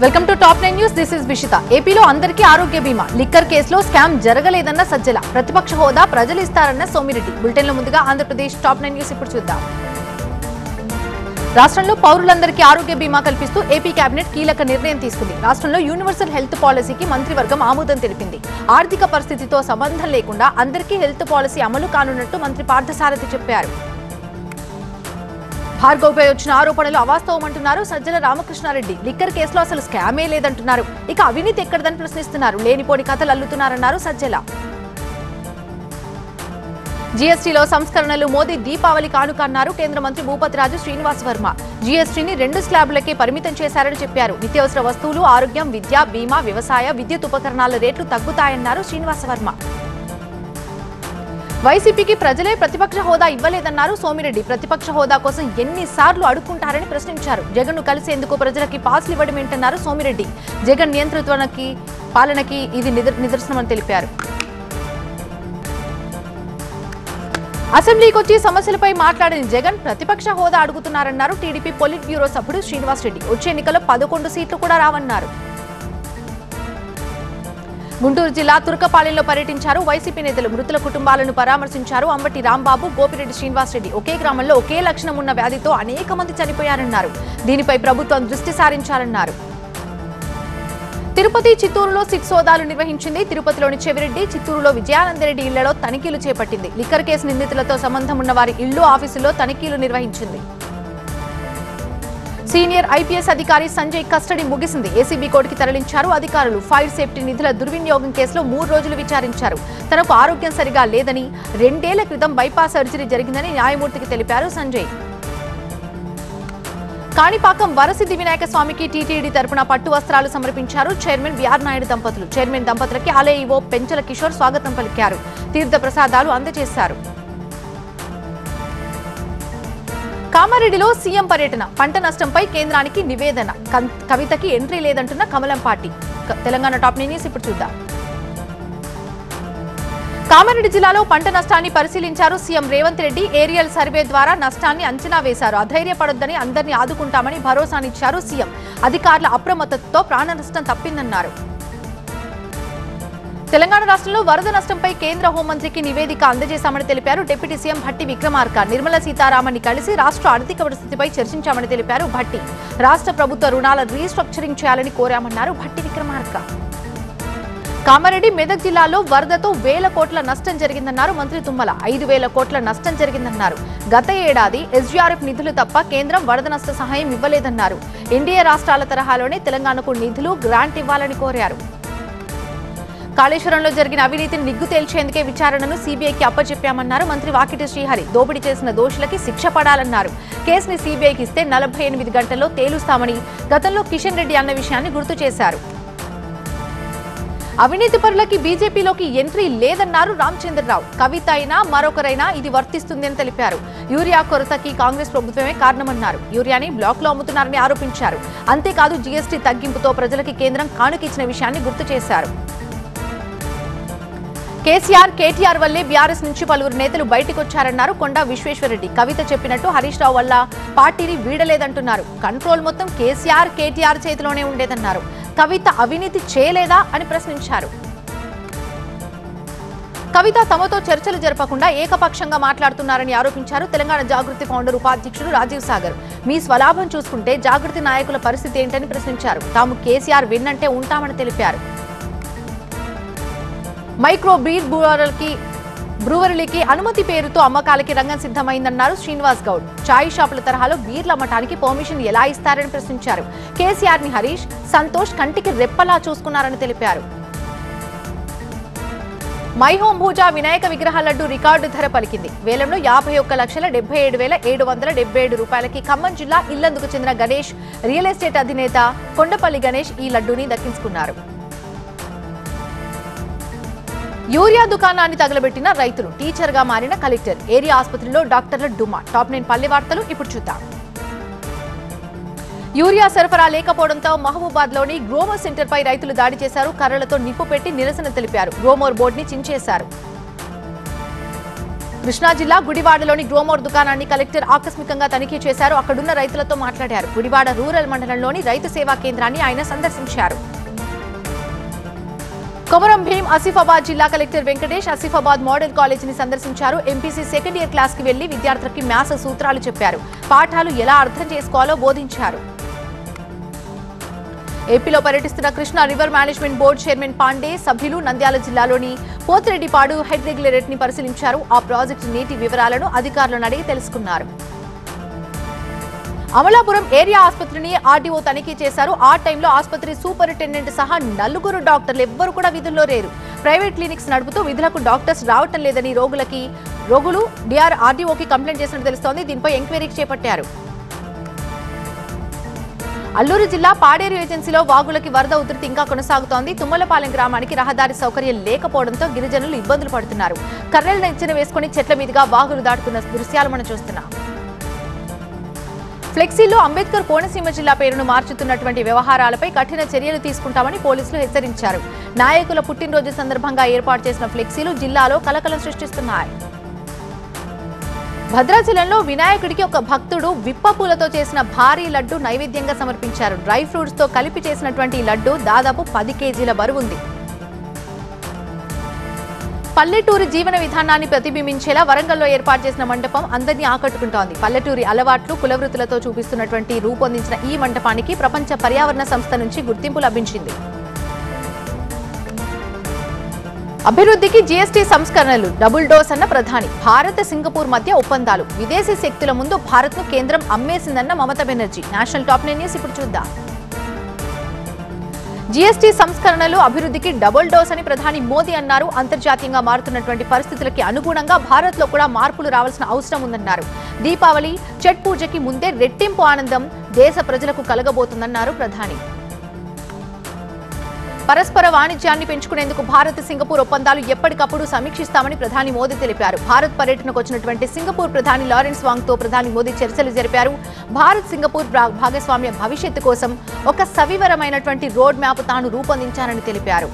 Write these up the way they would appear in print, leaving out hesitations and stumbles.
Welcome to top 9 news. This is Vishitha. ఏపీలో అందరికీ ఆరోగ్య బీమా, లిక్కర్ కేసులో స్కామ్ జరగలేదన్న సజ్జల, ప్రతిపక్ష హోదా ప్రజలు ఇస్తారన్న సోమిరెడ్డి. బులెటిన్లో ముందుగా ఆంధ్రప్రదేశ్ టాప్ 9 న్యూస్ ఇప్పుడు చూద్దాం. రాష్ట్రంలో పౌరులందరికీ ఆరోగ్య బీమా కల్పిస్తూ ఏపీ కేబినెట్ కీలక నిర్ణయం తీసుకుంది. రాష్ట్రంలో యూనివర్సల్ హెల్త్ పాలసీకి మంత్రివర్గం ఆమోదం తెలిపింది. ఆర్థిక పరిస్థితితో సంబంధం లేకుండా అందరికీ హెల్త్ పాలసీ అమలు కానున్నట్టు మంత్రి పార్థసారథి చెప్పారు. భార్గవ్పై వచ్చిన ఆరోపణలు అవాస్తవమంటున్నారు సజ్జల రామకృష్ణారెడ్డి. లిక్కర్ కేసులో అసలు స్కామే లేదంటున్నారు. ఇక అవినీతి ఎక్కడదని ప్రశ్నిస్తున్నారు. లేనిపోని కథలు అల్లుతున్నారన్నారు సజ్జల. జీఎస్టీలో సంస్కరణలు మోదీ దీపావళి కానుక అన్నారు కేంద్ర మంత్రి భూపతిరాజు శ్రీనివాస్ వర్మ. జీఎస్టీని 2 స్లాబులకే పరిమితం చేశారని చెప్పారు. నిత్యావసర వస్తువులు, ఆరోగ్యం, విద్య, బీమా, వ్యవసాయ, విద్యుత్ ఉపకరణాల రేట్లు తగ్గుతాయన్నారు శ్రీనివాస వర్మ. వైసీపీకి ప్రజలే ప్రతిపక్ష హోదా ఇవ్వలేదన్నారు సోమిరెడ్డి. ప్రతిపక్ష హోదా కోసం ఎన్నిసార్లు అడుక్కుంటారని ప్రశ్నించారు. జగన్ ను కలిసేందుకు ప్రజలకి పాస్లు ఇవ్వడం ఏంటన్నారు సోమిరెడ్డి. జగన్ నియంతృత్వానికి పాలనకి ఇది నిదర్శనమని తెలిపారు. అసెంబ్లీకి వచ్చి సమస్యలపై మాట్లాడిన జగన్ ప్రతిపక్ష హోదా అడుగుతున్నారన్నారు టీడీపీ పొలిట్ బ్యూరో సభ్యుడు శ్రీనివాస్ రెడ్డి. వచ్చే ఎన్నికల్లో 11 సీట్లు కూడా రావన్నారు. గుంటూరు జిల్లా తుర్కపాలెంలో పర్యటించారు వైసీపీ నేతలు. మృతుల కుటుంబాలను పరామర్శించారు. అంబటి రాంబాబు, గోపిరెడ్డి శ్రీనివాసరెడ్డి. ఒకే గ్రామంలో ఒకే లక్షణం ఉన్న వ్యాధితో అనేక మంది చనిపోయారన్నారు. దీనిపై ప్రభుత్వం దృష్టి సారించాలన్నారు. తిరుపతి, చిత్తూరులో సిట్ సోదాలు నిర్వహించింది. తిరుపతిలోని చెవిరెడ్డి, చిత్తూరులో విజయానందరెడ్డి ఇళ్లలో తనిఖీలు చేపట్టింది. లిక్కర్ కేసు నిందితులతో సంబంధం ఉన్న వారి ఇళ్లు, ఆఫీసుల్లో తనిఖీలు నిర్వహించింది. సీనియర్ ఐపీఎస్ అధికారి సంజయ్ కస్టడీ ముగిసింది. ఏసీబీ కోర్టుకి తరలించారు అధికారులు. ఫైర్ సేఫ్టీ నిధుల దుర్వినియోగం కేసులో 3 రోజులు విచారించారు. తనకు ఆరోగ్యం సరిగా లేదని, 2 ఏళ్ల క్రితం బైపాస్ సర్జరీ జరిగిందని న్యాయమూర్తికి తెలిపారు సంజయ్. కాణిపాకం వరసిద్ధి వినాయక స్వామికి టీటీడీ తరపున పట్టు వస్త్రాలు సమర్పించారు చైర్మన్ బిఆర్ నాయుడు దంపతులు. చైర్మన్ దంపతులకి ఆలయ ఈవో పెంచల కిషోర్ స్వాగతం పలికారు. తీర్థ ప్రసాదాలు అందజేశారు. కామారెడ్డిలో సీఎం పర్యటన. పంట నష్టంపై కేంద్రానికి నివేదన. కవితకి ఎంట్రీ లేదంటున్న కమలం పార్టీ. తెలంగాణ టాప్ 9 న్యూస్ ఇప్పుడు చూద్దాం. కామారెడ్డి జిల్లాలో పంట నష్టాన్ని పరిశీలించారు CM Revanth Reddy. Aerial survey ద్వారా నష్టాన్ని అంచనా వేశారు. అధైర్యపడొద్దని, అందరినీ ఆదుకుంటామని భరోసానిచ్చారు సీఎం. అధికారుల అప్రమత్తతతో ప్రాణ నష్టం తప్పిందన్నారు. తెలంగాణ రాష్ట్రంలో వరద నష్టంపై కేంద్ర హోంమంత్రికి నివేదిక అందజేశామని తెలిపారు డిప్యూటీ సీఎం భట్టి విక్రమార్క. నిర్మలా సీతారామన్ కలిసి రాష్ట్ర ఆర్థిక పరిస్థితిపై చర్చించామని తెలిపారు భట్టి. రాష్ట్ర ప్రభుత్వ రుణాల రీస్ట్రక్చరింగ్ చేయాలని కోరామన్నారు భట్టి విక్రమార్క. కామారెడ్డి, మెదక్ జిల్లాలో వరదతో 1000 కోట్ల నష్టం జరిగిందన్నారు మంత్రి తుమ్మల. 5000 కోట్ల నష్టం జరిగిందన్నారు. గత ఏడాది ఎస్డీఆర్ఎఫ్ నిధులు తప్ప కేంద్రం వరద నష్ట సహాయం ఇవ్వలేదన్నారు. ఎన్డీఏ రాష్ట్రాల తరహాలోనే తెలంగాణకు నిధులు, గ్రాంట్ ఇవ్వాలని కోరారు. కాళేశ్వరంలో జరిగిన అవినీతిని నిగ్గు తేల్చేందుకే విచారణను సీబీఐకి అప్పచెప్పామన్నారు మంత్రి వాకిటి శ్రీహరి. దోపిడీ చేసిన దోషులకి శిక్ష పడాలన్నారు. కేసుని సీబీఐకి ఇస్తే 48 గంటల్లో తేలుస్తామని గతంలో కిషన్ రెడ్డి అన్న విషయాన్ని గుర్తు చేశారు. అవినీతి పరులకి బీజేపీలోకి ఎంట్రీ లేదన్నారు రామచంద్రరావు. కవిత అయినా మరొకరైనా ఇది వర్తిస్తుందని తెలిపారు. యూరియా కొరతకి కాంగ్రెస్ ప్రభుత్వమే కారణమన్నారు. యూరియాని బ్లాక్ లో అమ్ముతున్నారని ఆరోపించారు. అంతేకాదు జీఎస్టీ తగ్గింపుతో ప్రజలకి కేంద్రం కానుకిచ్చిన విషయాన్ని గుర్తు చేశారు. కేసీఆర్, కేటీఆర్ వల్లే బీఆర్ఎస్ నుంచి పలువురు నేతలు బయటకొచ్చారన్నారు కొండా విశ్వేశ్వరరెడ్డి. కవిత చెప్పినట్టు హరీష్ రావు వల్ల పార్టీని వీడలేదంటున్నారు. కంట్రోల్ మొత్తం కేసీఆర్, కేటీఆర్ చేతిలోనే ఉండేదన్నారు. కవిత అవినీతి చేయలేదా అని ప్రశ్నించారు. కవిత తమతో చర్చలు జరపకుండా ఏకపక్షంగా మాట్లాడుతున్నారని ఆరోపించారు. తెలంగాణ జాగృతి ఫౌండర్, ఉపాధ్యక్షుడు రాజీవ్ సాగర్. మీ స్వలాభం చూసుకుంటే జాగృతి నాయకుల పరిస్థితి ఏంటని ప్రశ్నించారు. తాము కేసీఆర్ విన్నంటే ఉంటామని తెలిపారు. మైక్రో బ్రీడ్ బ్రూవరీలకి అనుమతి పేరుతో అమ్మకాలకి రంగం సిద్ధమైందన్నారు శ్రీనివాస్ గౌడ్. చాయ్ షాపుల తరహాలో బీర్లు అమ్మటానికి పర్మిషన్ ఎలా ఇస్తారని ప్రశ్నించారు. కేసీఆర్ ని హరీష్, సంతోష్ కంటికి రెప్పలా చూసుకున్నారని తెలిపారు. మైహోం భూజా వినాయక విగ్రహ లడ్డు రికార్డు ధర పలికింది. వేలంలో 51,77,777 రూపాయలకి ఖమ్మం జిల్లా ఇల్లందుకు చెందిన గణేష్, రియల్ ఎస్టేట్ అధినేత కొండపల్లి గణేష్ ఈ లడ్డూని దక్కించుకున్నారు. యూరియా దుకాణాన్ని తగలబెట్టిన రైతులు, టీచర్ గా మారిన కలెక్టర్, ఏరియా ఆసుపత్రిలో డాక్టర్ల డుమా. టాప్ 9 పల్లె వార్తలు ఇప్పుడు చూద్దాం. యూరియా సరఫరా లేకపోవడంతో మహబూబాద్ లోని గ్రోమర్ సెంటర్ పై రైతులు దాడి చేశారు. కర్రలతో నిప్పు పెట్టి నిరసన తెలిపారు. గ్రోమర్ బోర్డుని చించేశారు. కృష్ణా జిల్లా గుడివాడలోని గ్రోమోర్ దుకాణాన్ని కలెక్టర్ ఆకస్మికంగా తనిఖీ చేశారు. అక్కడున్న రైతులతో మాట్లాడారు. గుడివాడ రూరల్ మండలంలోని రైతు సేవా కేంద్రాన్ని ఆయన సందర్శించారు. కొమరం భీం ఆసిఫాబాద్ జిల్లా కలెక్టర్ వెంకటేష్ ఆసిఫాబాద్ మోడల్ కాలేజీని సందర్శించారు. ఎంపీసీ సెకండ్ ఇయర్ క్లాస్ కి వెళ్లి విద్యార్థులకి మ్యాథ్స్ సూత్రాలు చెప్పారు. పాఠాలు ఎలా అర్థం చేసుకోవాలో బోధించారు. ఏపీలో పర్యటిస్తున్న Krishna river management board chairman Pandey సభ్యులు నంద్యాల జిల్లాలోని పోతిరెడ్డిపాడు హెడ్ రెగ్యులేటరీ ని పరిశీలించారు. ఆ ప్రాజెక్టు నీటి వివరాలను అధికారులను అడిగి తెలుసుకున్నారు. అమలాపురం ఏరియా ఆసుపత్రిని ఆర్డీఓ తనిఖీ చేశారు. ఆ టైంలో ఆసుపత్రి సూపరింటెండెంట్ సహా 4 డాక్టర్లు ఎవ్వరూ కూడా విధుల్లో లేరు. ప్రైవేట్ క్లినిక్స్ నడుపుతూ విధులకు డాక్టర్స్ రావటం లేదని రోగులు ఆర్డీఓకి కంప్లైంట్ చేసినట్టు తెలుస్తోంది. దీనిపై ఎంక్వైరీ చేపట్టారు. అల్లూరు జిల్లా పాడేరు ఏజెన్సీలో వాగులకి వరద ఉధృతి ఇంకా కొనసాగుతోంది. తుమ్మలపాలెం గ్రామానికి రహదారి సౌకర్యం లేకపోవడంతో గిరిజనులు ఇబ్బందులు పడుతున్నారు. కర్రలను ఎచ్చిన వేసుకుని చెట్ల మీదుగా వాగులు దాటుతున్న దృశ్యాలు మనం చూస్తున్నాం. ఫ్లెక్సీలో అంబేద్కర్ కోనసీమ జిల్లా పేరును మార్చుతున్నటువంటి వ్యవహారాలపై కఠిన చర్యలు తీసుకుంటామని పోలీసులు హెచ్చరించారు. నాయకుల పుట్టినరోజు సందర్భంగా ఏర్పాటు చేసిన ఫ్లెక్సీలు జిల్లాలో కలకలం సృష్టిస్తున్నాయి. భద్రాచలంలో వినాయకుడికి ఒక భక్తుడు విప్ప పూలతో చేసిన భారీ లడ్డు నైవేద్యంగా సమర్పించారు. డ్రై ఫ్రూట్స్ తో కలిపి చేసినటువంటి ఈ లడ్డు దాదాపు 10 కేజీల బరువుంది. పల్లెటూరి జీవన విధానాన్ని ప్రతిబింబించేలా వరంగల్లో ఏర్పాటు చేసిన మండపం అందరినీ ఆకట్టుకుంటోంది. పల్లెటూరి అలవాట్లు కులవృత్తులతో చూపిస్తున్నటువంటి రూపొందించిన ఈ మండపానికి ప్రపంచ పర్యావరణ సంస్థ నుంచి గుర్తింపు లభించింది. అభివృద్ధికి జీఎస్టీ సంస్కరణలు డబుల్ డోస్ అన్న ప్రధాని. భారత్ సింగపూర్ మధ్య ఒప్పందాలు. విదేశీ శక్తుల ముందు భారత్ ను కేంద్రం అమ్మేసిందన్న Mamata Banerjee. National top 9 news ఇప్పుడు చూద్దాం. జీఎస్టీ సంస్కరణలు అభివృద్ధికి డబుల్ డోస్ అని ప్రధాని మోదీ అన్నారు. అంతర్జాతీయంగా మారుతున్నటువంటి పరిస్థితులకి అనుగుణంగా భారత్ లో కూడా మార్పులు రావాల్సిన అవసరం ఉందన్నారు. దీపావళి ఛట్ పూజకి ముందే రెట్టింపు ఆనందం దేశ ప్రజలకు కలగబోతుందన్నారు ప్రధాని. పరస్పర వాణిజ్యాన్ని పెంచుకునేందుకు భారత్ సింగపూర్ ఒప్పందాలు ఎప్పటికప్పుడు సమీక్షిస్తామని ప్రధాని మోదీ తెలిపారు. భారత్ పర్యటనకు వచ్చినటువంటి సింగపూర్ ప్రధాని లారెన్స్ వాంగ్ తో ప్రధాని మోదీ చర్చలు జరిపారు. భారత్ సింగపూర్ భాగస్వామ్య భవిష్యత్తు కోసం ఒక సవివరమైనటువంటి రోడ్ మ్యాప్ తాను రూపొందించారని తెలిపారు.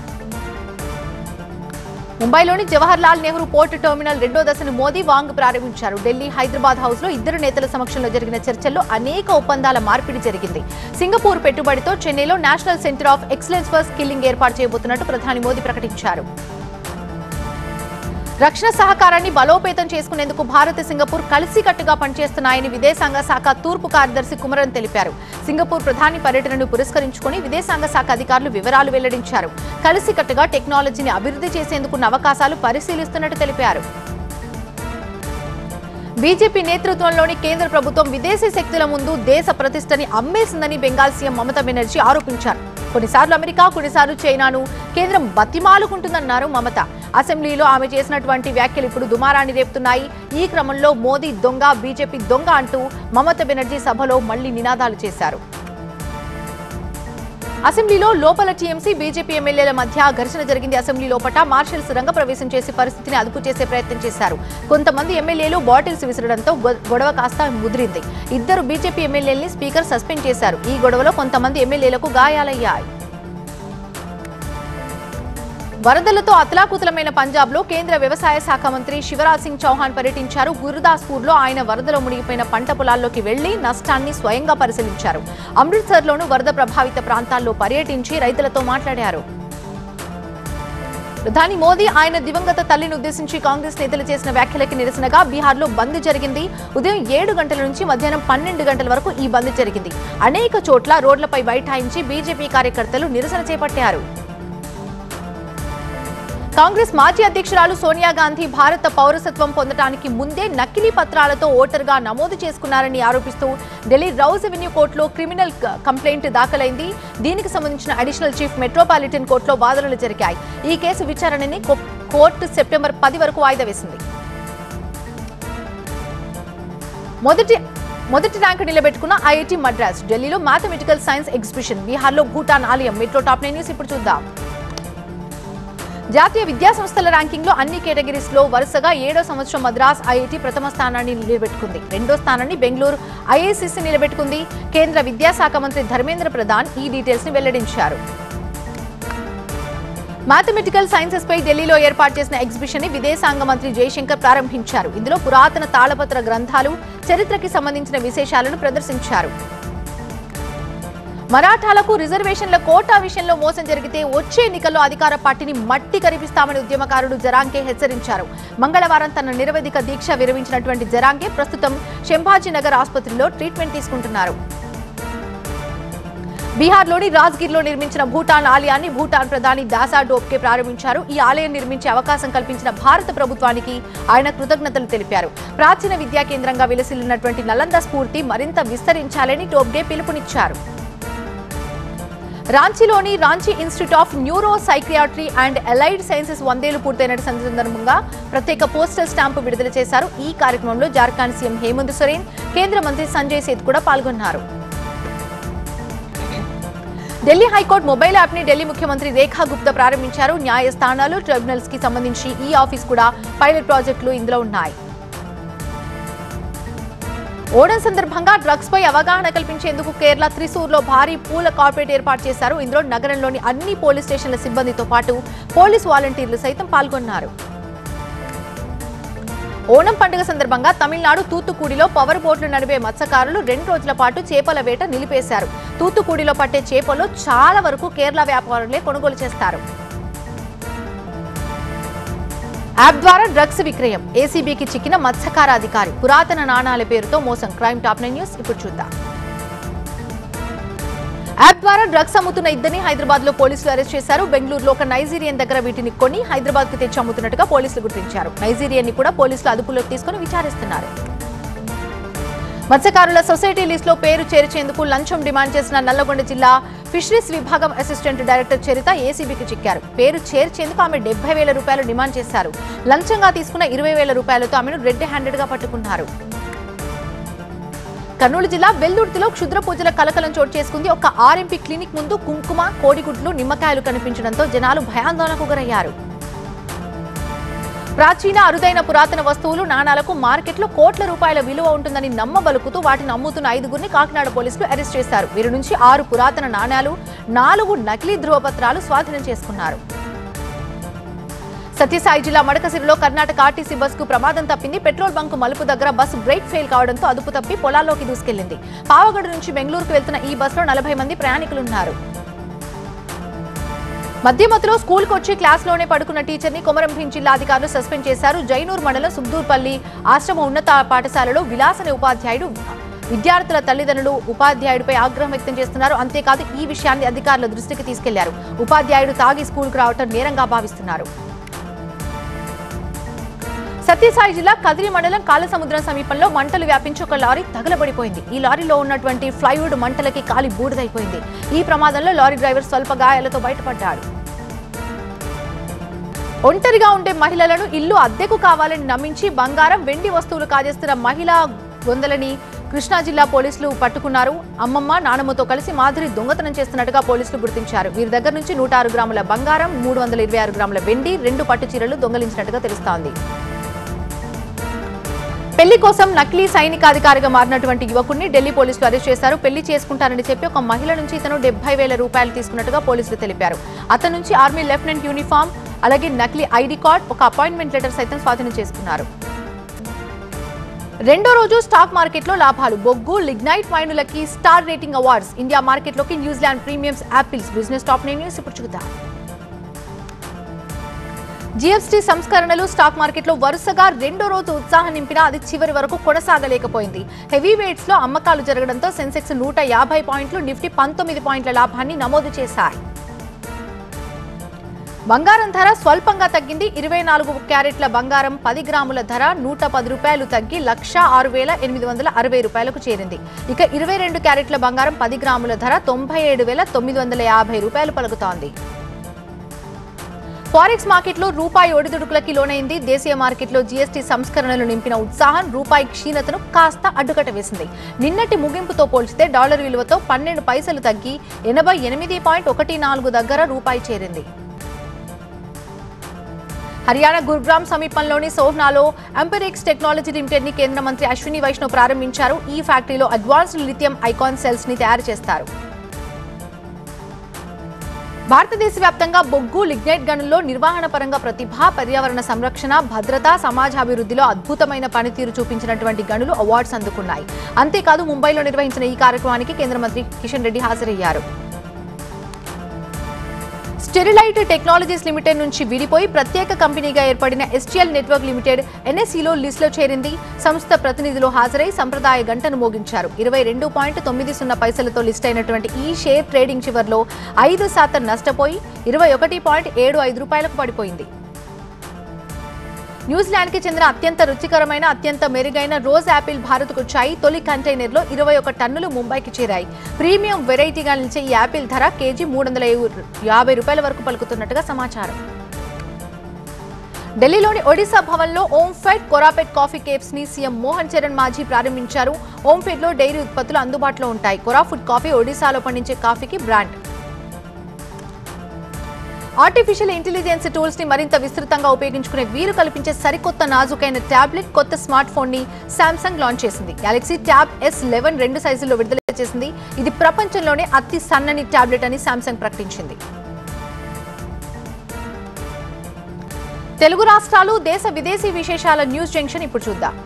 ముంబైలోని జవహర్ లాల్ నెహ్రూ పోర్ట్ టెర్మినల్ 2వ దశను మోదీ వాంగ్ ప్రారంభించారు. ఢిల్లీ హైదరాబాద్ హౌస్ లో ఇద్దరు నేతల సమక్షంలో జరిగిన చర్చల్లో అనేక ఒప్పందాల మార్పిడి జరిగింది. సింగపూర్ పెట్టుబడితో చెన్నైలో national centre of excellence for skilling ఏర్పాటు చేయబోతున్నట్టు ప్రధాని మోదీ ప్రకటించారు. రక్షణ సహకారాన్ని బలోపేతం చేసుకునేందుకు భారత్ సింగపూర్ కలిసికట్టుగా పనిచేస్తున్నాయని విదేశాంగ శాఖ తూర్పు కార్యదర్శి కుమరన్ తెలిపారు. సింగపూర్ ప్రధాని పర్యటనను పురస్కరించుకుని విదేశాంగ శాఖ అధికారులు వివరాలు వెల్లడించారు. కలిసికట్టుగా టెక్నాలజీని అభివృద్ధి చేసేందుకు అవకాశాలు పరిశీలిస్తున్నట్టు తెలిపారు. బీజేపీ నేతృత్వంలోని కేంద్ర ప్రభుత్వం విదేశీ శక్తుల ముందు దేశ ప్రతిష్టని అమ్మేసిందని బెంగాల్ సీఎం మమతా బెనర్జీ ఆరోపించారు. కొన్నిసార్లు అమెరికా, కొన్నిసార్లు చైనాను కేంద్రం బతిమాలుకుంటుందన్నారు మమత. అసెంబ్లీలో ఆమె చేసినటువంటి వ్యాఖ్యలు ఇప్పుడు దుమారాన్ని రేపుతున్నాయి. ఈ క్రమంలో మోదీ దొంగ, బీజేపీ దొంగ అంటూ మమతా బెనర్జీ సభలో మళ్లీ నినాదాలు చేశారు. అసెంబ్లీలో లోపల టీఎంసీ, బీజేపీ ఎమ్మెల్యేల మధ్య ఘర్షణ జరిగింది. అసెంబ్లీ లోపల మార్షల్స్ రంగప్రవేశం చేసి పరిస్థితిని అదుపు చేసే ప్రయత్నం చేశారు. కొంతమంది ఎమ్మెల్యేలు బాటిల్స్ విసరడంతో గొడవ కాస్త ముదిరింది. 2 బీజేపీ ఎమ్మెల్యేల్ని స్పీకర్ సస్పెండ్ చేశారు. ఈ గొడవలో కొంతమంది ఎమ్మెల్యేలకు గాయాలయ్యాయి. వరదలతో అతలాకుతలమైన పంజాబ్ లో కేంద్ర వ్యవసాయ శాఖ మంత్రి శివరాజ్ సింగ్ చౌహాన్ పర్యటించారు. గురుదాస్పూర్ లో ఆయన వరదలో మునిగిపోయిన పంట పొలాల్లోకి వెళ్లి నష్టాన్ని స్వయంగా పరిశీలించారు. అమృత్సర్ లోను వరద ప్రభావిత ప్రాంతాల్లో పర్యటించి రైతులతో మాట్లాడారు. ప్రధాని మోదీ ఆయన దివంగత తల్లిని ఉద్దేశించి కాంగ్రెస్ నేతలు చేసిన వ్యాఖ్యలకి నిరసనగా బీహార్లో బంద్ జరిగింది. ఉదయం 7 గంటల నుంచి మధ్యాహ్నం 12 గంటల వరకు ఈ బంద్ జరిగింది. అనేక చోట్ల రోడ్లపై బైఠాయించి బీజేపీ కార్యకర్తలు నిరసన చేపట్టారు. కాంగ్రెస్ మాజీ అధ్యక్షురాలు సోనియా గాంధీ భారత పౌరసత్వం పొందడానికి ముందే నకిలీ పత్రాలతో ఓటర్గా నమోదు చేసుకున్నారని ఆరోపిస్తూ ఢిల్లీ రౌజ్ అవెన్యూ కోర్టులో క్రిమినల్ కంప్లైంట్ దాఖలైంది. దీనికి సంబంధించిన అడిషనల్ చీఫ్ మెట్రోపాలిటన్ కోర్టులో వాదనలు జరిగాయి. ఈ కేసు విచారణని కోర్టు సెప్టెంబర్ 10 వరకు వాయిదా వేసింది. మొదటి ర్యాంకు నిలబెట్టుకున్న ఐఐటి మద్రాస్. ఢిల్లీలో మ్యాథమెటికల్ సైన్స్ ఎగ్జిబిషన్. బీహార్లో భూటాన్ ఆలయం. మెట్రో టాప్ 9 న్యూస్ ఇప్పుడు చూద్దాం. జాతీయ విద్యా సంస్థల ర్యాంకింగ్ లో అన్ని కేటగిరీస్ లో వరుసగా 7వ సంవత్సరం మద్రాస్ ఐఐటి ప్రథమ స్థానాన్ని నిలబెట్టుకుంది. 2వ స్థానాన్ని బెంగళూరు ఐఐసిసి నిలబెట్టుకుంది. కేంద్ర విద్యాశాఖ మంత్రి ధర్మేంద్ర ప్రధాన్ ఈ డీటెయిల్స్ ని వెల్లడించారు. మ్యాథమెటికల్ సైన్సెస్ పై ఢిల్లీలో ఏర్పాటు చేసిన ఎగ్జిబిషన్ ని విదేశాంగ మంత్రి జయశంకర్ ప్రారంభించారు. ఇందులో పురాతన తాళపత్ర గ్రంథాలు, చరిత్రకి సంబంధించిన విశేషాలను ప్రదర్శించారు. మరాఠాలకు రిజర్వేషన్ల కోటా విషయంలో మోసం జరిగితే వచ్చే ఎన్నికల్లో అధికార పార్టీని మట్టి కరిపిస్తామని ఉద్యమకారుడు జరాంగే హెచ్చరించారు. మంగళవారం తన నిరవధిక దీక్ష విరమించినటువంటి జరాంగే ప్రస్తుతం శంభాజీనగర్ ఆసుపత్రిలో ట్రీట్మెంట్ తీసుకుంటున్నారు. బీహార్లోని రాజ్గిర్లో నిర్మించిన భూటాన్ ఆలయాన్ని భూటాన్ ప్రధాని దాసా డోబ్కే ప్రారంభించారు. ఈ ఆలయం నిర్మించే అవకాశం కల్పించిన భారత ప్రభుత్వానికి ఆయన కృతజ్ఞతలు తెలిపారు. ప్రాచీన విద్యా కేంద్రంగా విలసిల్లినటువంటి నలంద స్ఫూర్తి మరింత విస్తరించాలని డోబ్కే పిలుపునిచ్చారు. రాంచీలోని Ranchi institute of neuro psychiatry and allied sciences 100 ఏళ్లు పూర్తయిన సందర్భంగా ప్రత్యేక పోస్టల్ స్టాంపు విడుదల చేశారు. ఈ కార్యక్రమంలో జార్ఖండ్ సీఎం హేమంత్ సోరెన్, కేంద్ర మంత్రి సంజయ్ సేత్ కూడా పాల్గొన్నారు. ఢిల్లీ హైకోర్టు మొబైల్ యాప్ ని ఢిల్లీ ముఖ్యమంత్రి రేఖా గుప్తా ప్రారంభించారు. న్యాయస్థానాలు, ట్రిబ్యునల్స్ కి సంబంధించి ఈ ఆఫీస్ కూడా పైలట్ ప్రాజెక్టులు ఇందులో ఉన్నాయి. ఓణం సందర్భంగా డ్రగ్స్ పై అవగాహన కల్పించేందుకు కేరళ త్రిశూర్లో భారీ పూల కార్పొరేట్ ఏర్పాటు చేశారు. ఇందులో నగరంలోని అన్ని పోలీస్ స్టేషన్ల సిబ్బందితో పాటు పోలీస్ వాలంటీర్లు సైతం పాల్గొన్నారు. ఓణం పండుగ సందర్భంగా తమిళనాడు తూత్తుకూడిలో పవర్ బోట్లు నడిపే మత్స్యకారులు 2 రోజుల పాటు చేపల వేట నిలిపేశారు. తూత్తుకూడిలో పట్టే చేపలు చాలా వరకు కేరళ వ్యాపారులే కొనుగోలు చేస్తారు. యాప్ ద్వారా డ్రగ్స్ విక్రయం, ఏసీబీకి చిక్కిన మత్స్యకార అధికారి, పురాతన నాణాల పేరుతో మోసం. క్రైమ్ టాప్ 9 న్యూస్ ఇప్పుడు చూద్దాం. యాప్ ద్వారా డ్రగ్స్ అమ్ముతున్న ఇద్దరిని హైదరాబాద్ లో పోలీసులు అరెస్ట్ చేశారు. బెంగళూరులో ఒక నైజీరియన్ దగ్గర వీటిని కొని హైదరాబాద్ కు తెచ్చి అమ్ముతున్నట్టుగా పోలీసులు గుర్తించారు. నైజీరియన్ ని కూడా పోలీసులు అదుపులోకి తీసుకుని విచారిస్తున్నారు. మత్స్యకారుల సొసైటీ లిస్టులో పేరు చేర్చేందుకు లంచం డిమాండ్ చేసిన నల్లగొండ జిల్లా ఫిషరీస్ విభాగం అసిస్టెంట్ డైరెక్టర్ చరిత ఏసీబీకి చిక్కారు. పేరు చేర్చేందుకు ఆమె 70,000 రూపాయలు డిమాండ్ చేశారు. లంచంగా తీసుకున్న 20,000 రూపాయలతో ఆమెను రెడ్ హ్యాండెడ్ గా పట్టుకున్నారు. కర్నూలు జిల్లా వెల్దుర్తిలో క్షుద్ర పూజల కలకలం చోటు చేసుకుంది. ఒక ఆర్ఎంపీ క్లినిక్ ముందు కుంకుమ, కోడిగుడ్లు, నిమ్మకాయలు కనిపించడంతో జనాలు భయాందోళనకు గురయ్యారు. ప్రాచీన అరుదైన పురాతన వస్తువులు, నాణాలకు మార్కెట్లో కోట్ల రూపాయల విలువ ఉంటుందని నమ్మబలుకుతూ వాటిని అమ్ముతున్న 5గురిని కాకినాడ పోలీసులు అరెస్ట్ చేశారు. వీరి నుంచి 6 పురాతన నాణాలు, 4 నకిలీ ధృవపత్రాలు స్వాధీనం చేసుకున్నారు. సత్యసాయి జిల్లా మడకసిరిలో కర్ణాటక ఆర్టీసీ బస్సుకు ప్రమాదం తప్పింది. పెట్రోల్ బంకు మలుపు దగ్గర బస్సు బ్రేక్ ఫెయిల్ కావడంతో అదుపు తప్పి పొలాల్లోకి దూసుకెళ్లింది. పావగడ నుంచి బెంగళూరుకు వెళ్తున్న ఈ బస్సులో 40 మంది ప్రయాణికులున్నారు. మధ్యమతిలో స్కూల్కు వచ్చి క్లాస్లోనే పడుకున్న టీచర్ని కొమరంభీం జిల్లా అధికారులు సస్పెండ్ చేశారు. జైనూర్ మండలం సుబ్దూర్పల్లి ఆశ్రమ ఉన్నత పాఠశాలలో విలాసని ఉపాధ్యాయుడు విద్యార్థుల తల్లిదండ్రులు ఉపాధ్యాయుడిపై ఆగ్రహం వ్యక్తం చేస్తున్నారు. అంతేకాదు ఈ విషయాన్ని అధికారుల దృష్టికి తీసుకెళ్లారు. ఉపాధ్యాయుడు తాగి స్కూల్కు రావడం నేరంగా భావిస్తున్నారు. సత్యసాయి జిల్లా కదిరి మండలం కాలసముద్రం సమీపంలో మంటలు వ్యాపించి ఒక లారీ తగలబడిపోయింది. ఈ లారీలో ఉన్నటువంటి ఫ్లైవుడ్ మంటలకి కాలి బూడిదైపోయింది. ఈ ప్రమాదంలో లారీ డ్రైవర్ స్వల్ప గాయాలతో బయటపడ్డాడు. ఒంటరిగా ఉండే మహిళలను ఇల్లు అద్దెకు కావాలని నమ్మించి బంగారం, వెండి వస్తువులు కాజేస్తున్న మహిళా గొందలని కృష్ణా జిల్లా పోలీసులు పట్టుకున్నారు. అమ్మమ్మ, నానమ్మతో కలిసి మాధురి దొంగతనం చేస్తున్నట్టుగా పోలీసులు గుర్తించారు. వీరి దగ్గర నుంచి 106 గ్రాముల బంగారం, 326 గ్రాముల వెండి, 2 పట్టు చీరలు దొంగలించినట్టుగా తెలుస్తోంది. పెళ్లి కోసం నకిలీ సైనికాధికారిగా మారినటువంటి యువకుడిని ఢిల్లీ పోలీసులు అరెస్ట్ చేశారు. పెళ్లి చేసుకుంటానని చెప్పి ఒక మహిళ నుంచి ఇతను 70,000 రూపాయలు తీసుకున్నట్టుగా పోలీసులు తెలిపారు. అతని నుంచి ఆర్మీ లెఫ్టినెంట్ యూనిఫామ్, అలాగే నకిలీ ఐడి కార్డ్, ఒక అపాయింట్మెంట్ లెటర్ సైతం స్వాధీనం చేసుకున్నారు. రెండో రోజు స్టాక్ మార్కెట్లో లాభాలు. బొగ్గు, లిగ్నైట్ మైనులకి స్టార్ రేటింగ్ అవార్డ్స్. ఇండియా మార్కెట్లోకి New Zealand premiums apples. Business top 9 news ఇప్పుడు చూద్దాం. జీఎస్టీ సంస్కరణలు స్టాక్ మార్కెట్లో వరుసగా రెండో రోజు ఉత్సాహం నింపినా అది చివరి వరకు కొనసాగలేకపోయింది. హెవీ వెయిట్స్ లో అమ్మకాలు జరగడంతో సెన్సెక్స్ 150 పాయింట్లు, నిఫ్టీ 19 పాయింట్ల లాభాన్ని నమోదు చేశాయి. బంగారం ధర స్వల్పంగా తగ్గింది. 24 క్యారెట్ల బంగారం 10 గ్రాముల ధర 110 రూపాయలు తగ్గి 1,06,860 రూపాయలకు చేరింది. ఇక 22 క్యారెట్ల బంగారం 10 గ్రాముల ధర 97,950 రూపాయలు పలుకుతోంది. ఫారెక్స్ మార్కెట్లో రూపాయి ఒడిదుడుకులకి లోనైంది. దేశీయ మార్కెట్లో జీఎస్టీ సంస్కరణలు నింపిన ఉత్సాహం రూపాయి క్షీణతను కాస్త అడ్డుకట్ట వేసింది. నిన్నటి ముగింపుతో పోల్చితే డాలర్ విలువతో 12 పైసలు తగ్గి 88.14 దగ్గర రూపాయి చేరింది. హర్యానా గురుగ్రామ్ సమీపంలోని సోహ్నాలో ఎంపెరిక్స్ టెక్నాలజీ లిమిటెడ్ ని కేంద్ర మంత్రి అశ్విని వైష్ణవ్ ప్రారంభించారు. ఈ ఫ్యాక్టరీలో అడ్వాన్స్డ్ లిథియం ఐకాన్ సెల్స్ ని తయారు చేస్తారు. భారతదేశ వ్యాప్తంగా బొగ్గు లిగ్నైట్ గనుల్లో నిర్వహణ పరంగా ప్రతిభ, పర్యావరణ సంరక్షణ, భద్రత, సమాజాభివృద్ధిలో అద్భుతమైన పనితీరు చూపించినటువంటి గనులు అవార్డ్స్ అందుకున్నాయి. అంతేకాదు ముంబైలో నిర్వహించిన ఈ కార్యక్రమానికి కేంద్ర మంత్రి కిషన్ రెడ్డి హాజరయ్యారు. స్టెరిలైట్ టెక్నాలజీస్ లిమిటెడ్ నుంచి విడిపోయి ప్రత్యేక కంపెనీగా ఏర్పడిన ఎస్టీఎల్ నెట్వర్క్ లిమిటెడ్ ఎన్ఎస్ఈలో లిస్టులో చేరింది. సంస్థ ప్రతినిధులు హాజరై సంప్రదాయ గంటను మోగించారు. 22.90 పైసలతో లిస్ట్ అయినటువంటి ఈ షేర్ ట్రేడింగ్ చివర్లో 5% నష్టపోయి 21.75 రూపాయలకు పడిపోయింది. న్యూజిలాండ్ కి చెందిన అత్యంత రుచికరమైన, అత్యంత మెరుగైన రోజ్ యాపిల్ భారత్కు వచ్చాయి. తొలి కంటైనర్లో 21 టన్నులు ముంబైకి చేరాయి. ప్రీమియం వెరైటీగా నిలిచే ఈ యాపిల్ ధర కేజీ 350 రూపాయల వరకు పలుకుతున్నట్టుగా సమాచారం. ఢిల్లీలోని ఒడిశా భవన్లో ఓంఫెడ్ కొరాపెట్ కాఫీ కేప్స్ ని సీఎం మోహన్ చరణ్ మాఝీ ప్రారంభించారు. ఓంఫెడ్ లో డైరీ ఉత్పత్తులు అందుబాటులో ఉంటాయి. కొరాఫుడ్ కాఫీ ఒడిశాలో పండించే కాఫీకి బ్రాండ్. ఆర్టిఫిషియల్ ఇంటెలిజెన్స్ టూల్స్ ని మరింత విస్తృతంగా ఉపయోగించుకునే వీలు కల్పించే సరికొత్త నాజుకైన టాబ్లెట్, కొత్త స్మార్ట్ ఫోన్ ని శాంసంగ్ లాంచ్ చేసింది. గెలాక్సీ ట్యాబ్ S11 2 సైజుల్లో విడుదల చేసింది. ఇది ప్రపంచంలోనే అతి సన్నని టాబ్లెట్ అని శాంసంగ్ ప్రకటించింది. తెలుగు రాష్ట్రాలు, దేశ విదేశీ విశేషాల న్యూస్ జంక్షన్ ఇప్పుడు చూద్దాం.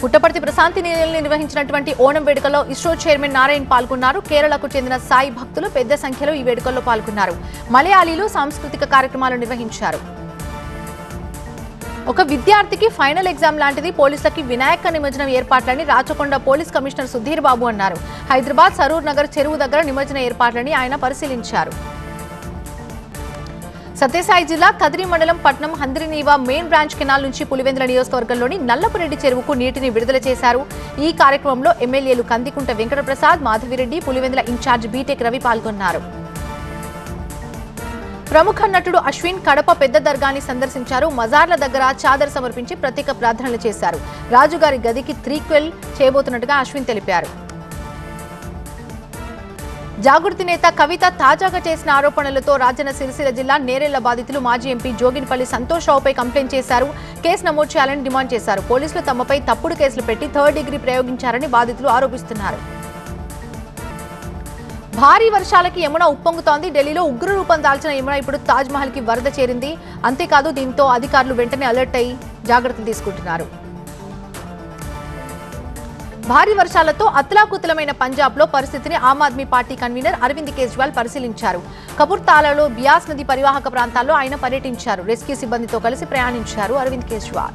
పుట్టపర్తి ప్రశాంతి నిలయంలో నిర్వహించినటువంటి ఓణం వేడుకలో ఇస్రో చైర్మన్ నారాయణ్ పాల్గొన్నారు. కేరళకు చెందిన సాయి భక్తులు పెద్ద సంఖ్యలో ఈ వేడుకల్లో పాల్గొన్నారు. మలయాళీలు సాంస్కృతిక కార్యక్రమాలు నిర్వహించారు. ఒక విద్యార్థికి ఫైనల్ ఎగ్జామ్ లాంటిది పోలీసులకి వినాయక నిమజ్జనం ఏర్పాట్లని రాచకొండ పోలీస్ కమిషనర్ సుధీర్ బాబు అన్నారు. హైదరాబాద్ సరూర్ నగర్ చెరువు దగ్గర నిమజ్జన ఏర్పాట్లని ఆయన పరిశీలించారు. సత్యసాయి జిల్లా కదిరి మండలం పట్నం హంద్రినీవా మెయిన్ బ్రాంచ్ కెనాల్ నుంచి పులివెందుల నియోజకవర్గంలోని నల్లపురెడ్డి చెరువుకు నీటిని విడుదల చేశారు. ఈ కార్యక్రమంలో ఎమ్మెల్యేలు కందికుంట వెంకటప్రసాద్, మాధవిరెడ్డి, పులివెందుల ఇన్ఛార్జ్ బీటెక్ రవి పాల్గొన్నారు. ప్రముఖ నటుడు అశ్విన్ కడప పెద్ద దర్గాని సందర్శించారు. మజార్ల దగ్గర చాదర్ సమర్పించి ప్రత్యేక ప్రార్థనలు చేశారు. రాజుగారి గదికి త్రీక్వెల్ చేయబోతున్నట్టుగా అశ్విన్ తెలిపారు. జాగృతి నేత కవిత తాజాగా చేసిన ఆరోపణలతో రాజన్న సిరిసిల్ల జిల్లా నేరెళ్ల బాధితులు మాజీ ఎంపీ జోగిన్పల్లి సంతోష్ రావుపై కంప్లైంట్ చేశారు. కేసు నమోదు చేయాలని డిమాండ్ చేశారు. పోలీసులు తమపై తప్పుడు కేసులు పెట్టి 3rd డిగ్రీ ప్రయోగించారని బాధితులు ఆరోపిస్తున్నారు. భారీ వర్షాలకి యమున ఉప్పొంగుతోంది. ఢిల్లీలో ఉగ్ర రూపం దాల్చిన యమున ఇప్పుడు తాజ్ మహల్ కి వరద చేరింది. అంతేకాదు దీంతో అధికారులు వెంటనే అలర్ట్ అయ్యి జాగ్రత్తలు తీసుకుంటున్నారు. భారీ వర్షాలతో అతలాకుతలమైన పంజాబ్ లో పరిస్థితిని ఆమ్ ఆద్మీ పార్టీ కన్వీనర్ అరవింద్ కేజ్రీవాల్ పరిశీలించారు. కపుర్తాలాలో బియాస్ నది పరివాహక ప్రాంతాల్లో ఆయన పర్యటించారు. రెస్క్యూ సిబ్బందితో కలిసి ప్రయాణించారు అరవింద్ కేజ్రీవాల్.